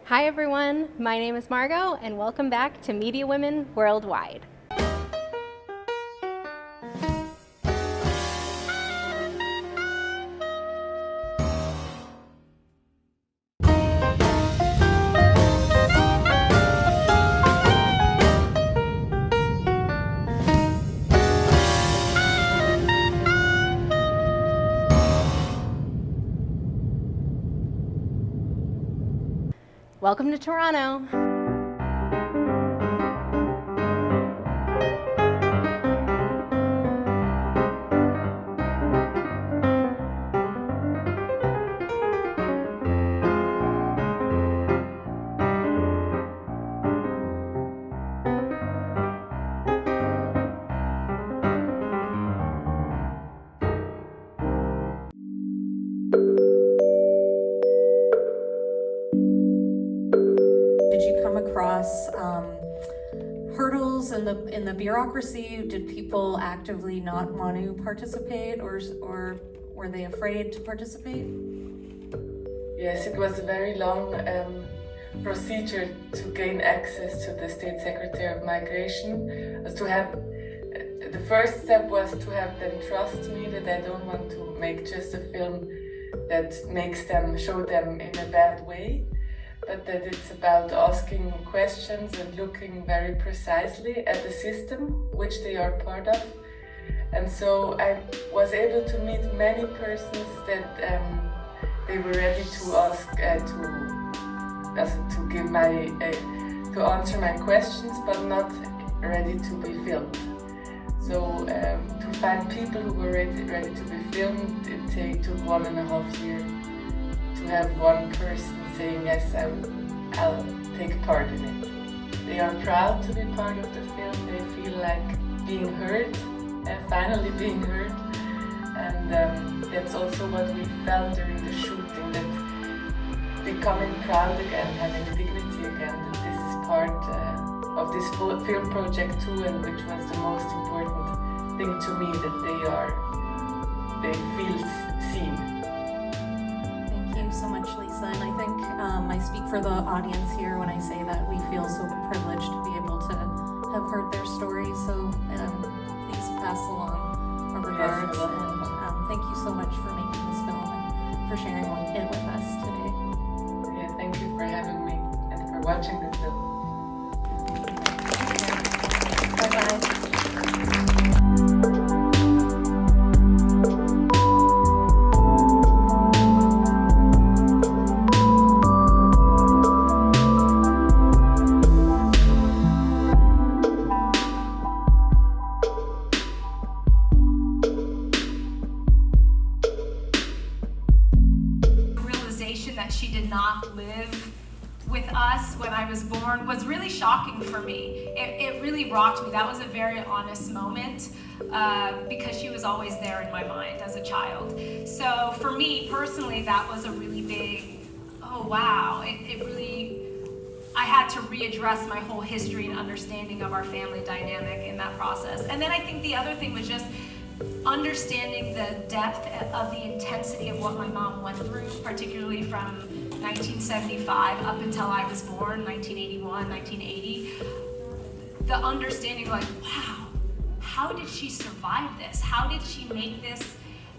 Hi everyone, my name is Margaux and welcome back to Media Women Worldwide. Welcome to Toronto. Did you come across hurdles in the bureaucracy? Did people actively not want to participate, or were they afraid to participate? Yes, it was a very long procedure to gain access to the State Secretary of Migration. The first step was to have them trust me that I don't want to make just a film that makes them, show them in a bad way, but that it's about asking questions and looking very precisely at the system which they are part of. And so I was able to meet many persons that they were ready to ask, to answer my questions, but not ready to be filmed. So to find people who were ready to be filmed, it took 1.5 years to have one person saying, yes, I'll take part in it. They are proud to be part of the film. They feel like being heard, finally being heard. And that's also what we felt during the shooting, that becoming proud again, having dignity again, that this is part of this film project too, and which was the most important thing to me, that they feel seen. Thank you so much, Lisa. And I think I speak for the audience here when I say that we feel so privileged to be able to have heard their story. So please pass along our regards. Yes, and thank you so much for making this film and for sharing it with us today. Yeah, thank you for having me and for watching the film. Bye-bye. That she did not live with us when I was born was really shocking for me. It really rocked me. That was a very honest moment because she was always there in my mind as a child. So for me personally, that was a really big, oh wow, it really, I had to readdress my whole history and understanding of our family dynamic in that process. And then I think the other thing was just understanding the depth of the intensity of what my mom went through, particularly from 1975 up until I was born, 1981, 1980. The understanding, like, wow, how did she survive this? How did she make this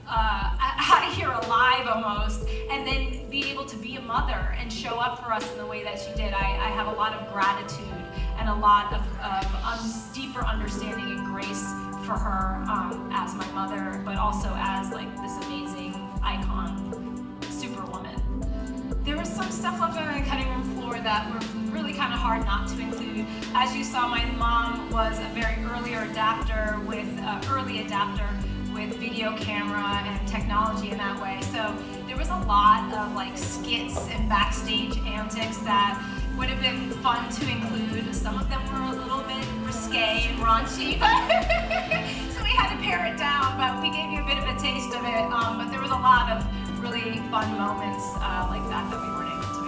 out of here alive almost, and then be able to be a mother and show up for us in the way that she did? I have a lot of gratitude and a lot of deeper understanding and grace for her as my mother, but also as like this amazing icon, superwoman. There was some stuff left on the cutting room floor that were really kind of hard not to include. As you saw, my mom was a very early adapter with video camera and technology in that way. So there was a lot of like skits and backstage antics that would have been fun to include. Some of them were a little bit risque and raunchy, so we had to pare it down, but we gave you a bit of a taste of it. But there was a lot of really fun moments like that we weren't able to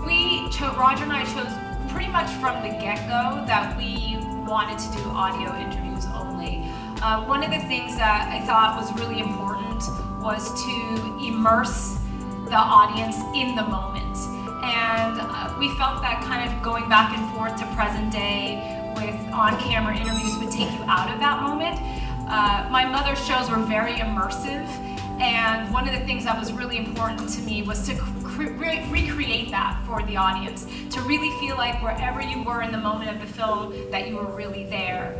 include. Roger and I chose pretty much from the get-go that we wanted to do audio interviews only. One of the things that I thought was really important was to immerse the audience in the moment. And we felt that kind of going back and forth to present day with on-camera interviews would take you out of that moment. My mother's shows were very immersive, and one of the things that was really important to me was to recreate that for the audience, to really feel like wherever you were in the moment of the film, that you were really there.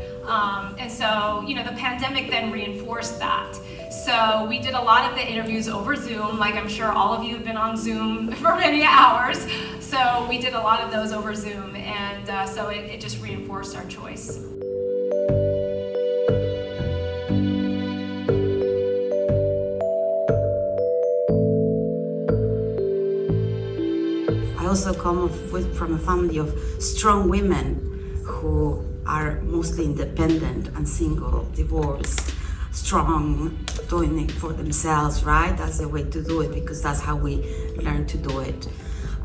And so, you know, the pandemic then reinforced that. So we did a lot of the interviews over Zoom, like I'm sure all of you have been on Zoom for many hours. So we did a lot of those over Zoom, and so it just reinforced our choice. I also come from a family of strong women who are mostly independent and single, divorced, strong, doing it for themselves, right? That's the way to do it, because that's how we learn to do it.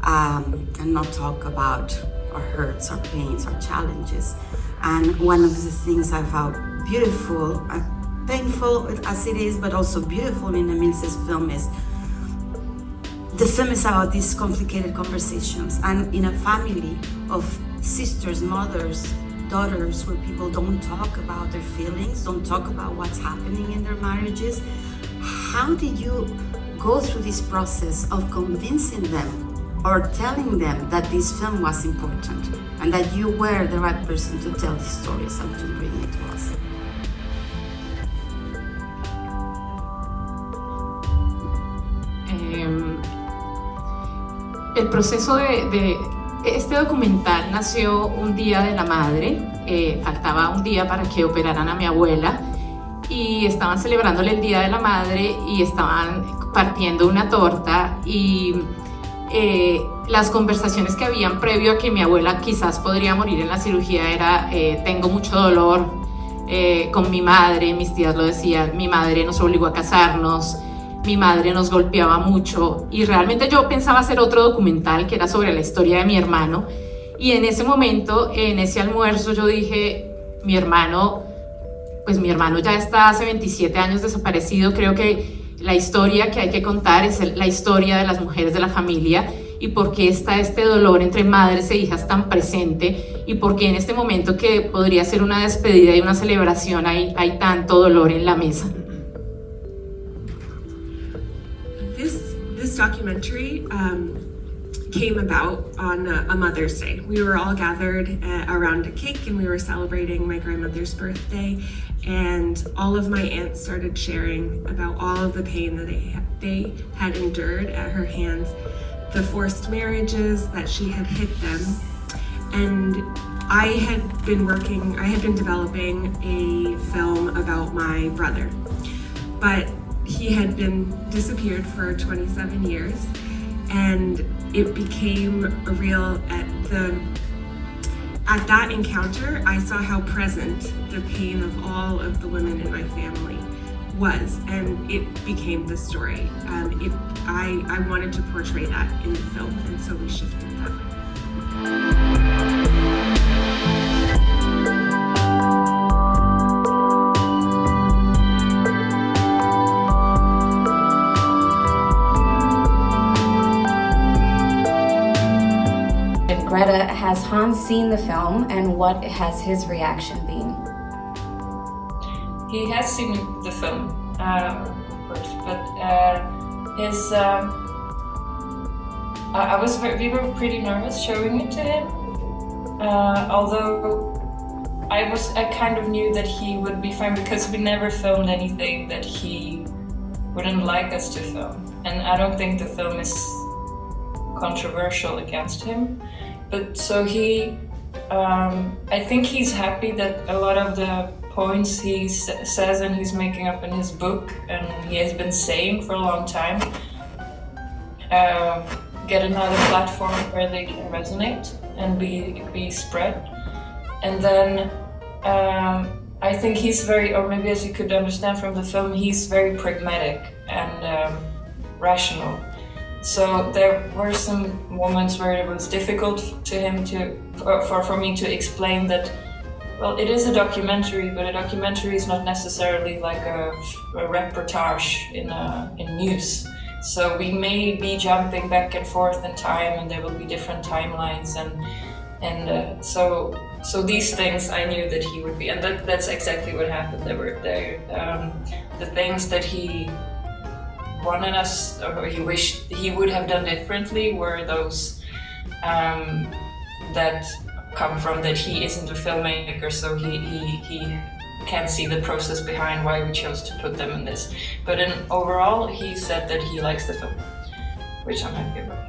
And not talk about our hurts, our pains, our challenges. And one of the things I found beautiful, painful as it is, but also beautiful in Emilce's film is the film is about these complicated conversations. And in a family of sisters, mothers, daughters, where people don't talk about their feelings, don't talk about what's happening in their marriages, how did you go through this process of convincing them or telling them that this film was important and that you were the right person to tell these stories and to bring it to us? El proceso de este documental nació un día de la madre, faltaba un día para que operaran a mi abuela y estaban celebrándole el Día de la Madre y estaban partiendo una torta y las conversaciones que habían previo a que mi abuela quizás podría morir en la cirugía era tengo mucho dolor con mi madre, mis tías lo decían, mi madre nos obligó a casarnos, mi madre nos golpeaba mucho y realmente yo pensaba hacer otro documental que era sobre la historia de mi hermano y en ese momento, en ese almuerzo yo dije, mi hermano ya está hace 27 años desaparecido, creo que la historia que hay que contar es la historia de las mujeres de la familia y por qué está este dolor entre madres e hijas tan presente y por qué en este momento que podría ser una despedida y una celebración hay tanto dolor en la mesa. This documentary came about on a Mother's Day. We were all gathered around a cake and we were celebrating my grandmother's birthday, and all of my aunts started sharing about all of the pain that they had endured at her hands, the forced marriages that she had hit them. And I had been developing a film about my brother, but he had been disappeared for 27 years, and it became real at that encounter. I saw how present the pain of all of the women in my family was, and it became the story. I wanted to portray that in the film, and so we shifted that. Greta, has Hans seen the film and what has his reaction been? He has seen the film, of course, but we were pretty nervous showing it to him, although I kind of knew that he would be fine because we never filmed anything that he wouldn't like us to film, and I don't think the film is controversial against him. But so I think he's happy that a lot of the points he says and he's making up in his book and he has been saying for a long time get another platform where they can resonate and be spread. And then I think he's or maybe as you could understand from the film, he's very pragmatic and rational. So there were some moments where it was difficult to him for me to explain that, well, it is a documentary, but a documentary is not necessarily like a reportage in news. So we may be jumping back and forth in time, and there will be different timelines, and so these things I knew that he would be, and that's exactly what happened. There were the things that he wanted us, or he wished he would have done differently, were those that come from that he isn't a filmmaker, so he can't see the process behind why we chose to put them in this. But overall, he said that he likes the film, which I'm happy about.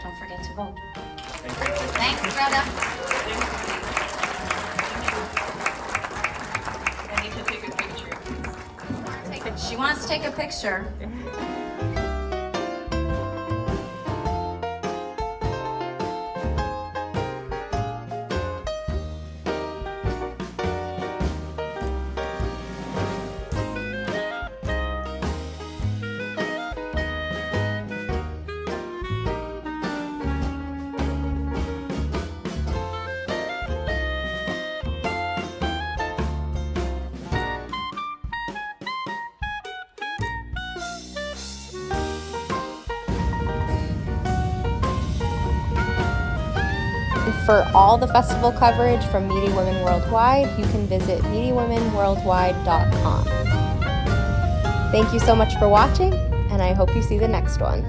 Don't forget to vote. Thanks, Greta. I need to take a picture. She wants to take a picture. For all the festival coverage from Media Women Worldwide, you can visit MediaWomenWorldwide.com. Thank you so much for watching, and I hope you see the next one.